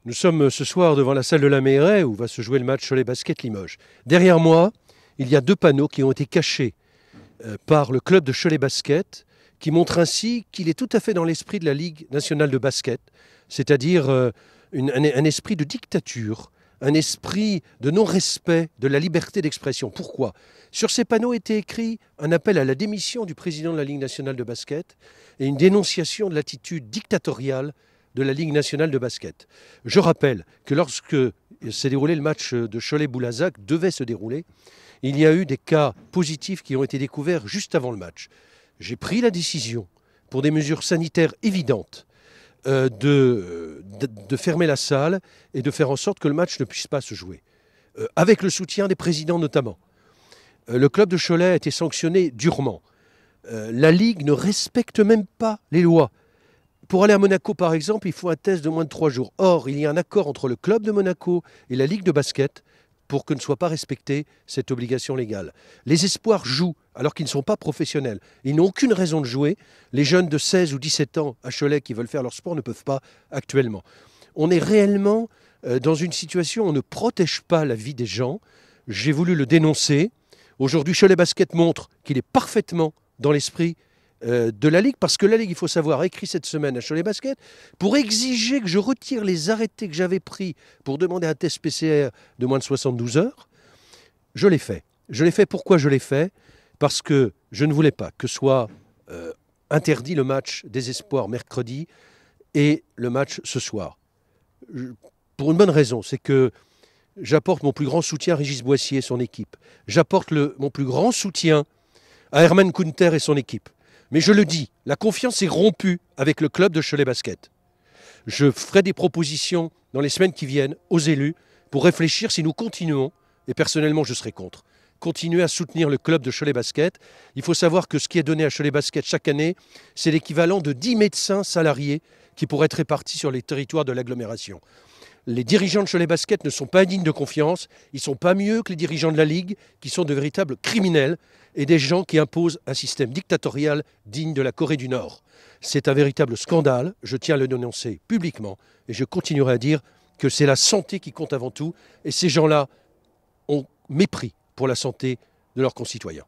Nous sommes ce soir devant la salle de la Mairie où va se jouer le match Cholet Basket Limoges. Derrière moi, il y a deux panneaux qui ont été cachés par le club de Cholet Basket qui montrent ainsi qu'il est tout à fait dans l'esprit de la Ligue nationale de basket, c'est-à-dire un esprit de dictature, un esprit de non-respect de la liberté d'expression. Pourquoi ? Sur ces panneaux était écrit un appel à la démission du président de la Ligue nationale de basket et une dénonciation de l'attitude dictatoriale de la Ligue nationale de basket. Je rappelle que lorsque s'est déroulé le match de Cholet-Boulazac, devait se dérouler, il y a eu des cas positifs qui ont été découverts juste avant le match. J'ai pris la décision, pour des mesures sanitaires évidentes, de fermer la salle et de faire en sorte que le match ne puisse pas se jouer, avec le soutien des présidents notamment. Le club de Cholet a été sanctionné durement. La Ligue ne respecte même pas les lois. Pour aller à Monaco, par exemple, il faut un test de moins de 3 jours. Or, il y a un accord entre le club de Monaco et la Ligue de basket pour que ne soit pas respectée cette obligation légale. Les espoirs jouent alors qu'ils ne sont pas professionnels. Ils n'ont aucune raison de jouer. Les jeunes de 16 ou 17 ans à Cholet qui veulent faire leur sport ne peuvent pas actuellement. On est réellement dans une situation où on ne protège pas la vie des gens. J'ai voulu le dénoncer. Aujourd'hui, Cholet Basket montre qu'il est parfaitement dans l'esprit de la Ligue, parce que la Ligue, il faut savoir, a écrit cette semaine à Cholet Basket pour exiger que je retire les arrêtés que j'avais pris pour demander un test PCR de moins de 72 heures. Je l'ai fait. Je l'ai fait. Pourquoi je l'ai fait ? Parce que je ne voulais pas que soit interdit le match des Espoirs mercredi et le match ce soir. Pour une bonne raison, c'est que j'apporte mon plus grand soutien à Régis Boissier et son équipe. J'apporte mon plus grand soutien à Herman Kunter et son équipe. Mais je le dis, la confiance est rompue avec le club de Cholet Basket. Je ferai des propositions dans les semaines qui viennent aux élus pour réfléchir si nous continuons, et personnellement je serai contre, continuer à soutenir le club de Cholet Basket. Il faut savoir que ce qui est donné à Cholet Basket chaque année, c'est l'équivalent de 10 médecins salariés qui pourraient être répartis sur les territoires de l'agglomération. Les dirigeants de Cholet Basket ne sont pas dignes de confiance, ils ne sont pas mieux que les dirigeants de la Ligue, qui sont de véritables criminels et des gens qui imposent un système dictatorial digne de la Corée du Nord. C'est un véritable scandale, je tiens à le dénoncer publiquement et je continuerai à dire que c'est la santé qui compte avant tout et ces gens-là ont mépris pour la santé de leurs concitoyens.